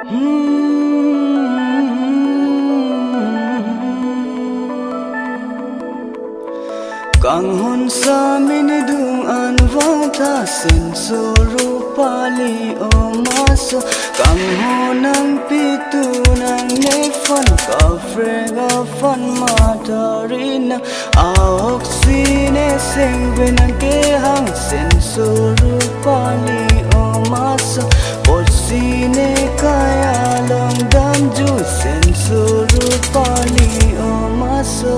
Kang hon sa minidung an vata sensoro pali o maso kang honang pitu nang nefan ka frega fan matarina aoxine sengben ke hang sensoro pali o maso posine kaya long dam ju sensoro pali o maso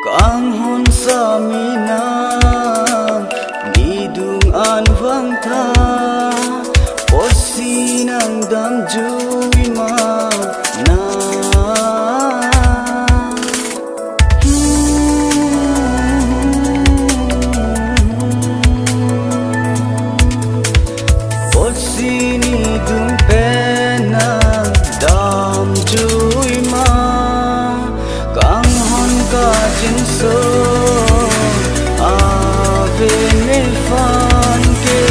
Kang hon sa minang nidung an vang tha posi nang dam jui ma na posi nidung pen nang dam jui ma kang hon ka jin so ave ne fan ke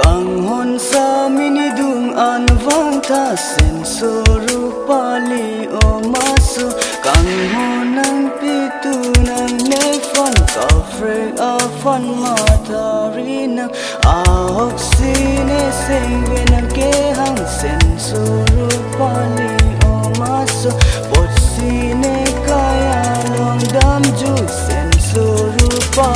kang hon sa minidung an vang tha sen so ru pali o maso kang hon nang pitu nang ne fan ka fre a fan matarina oxine sengben ke hang sen so ru pali o maso posine kaya long dam ju sensoro pa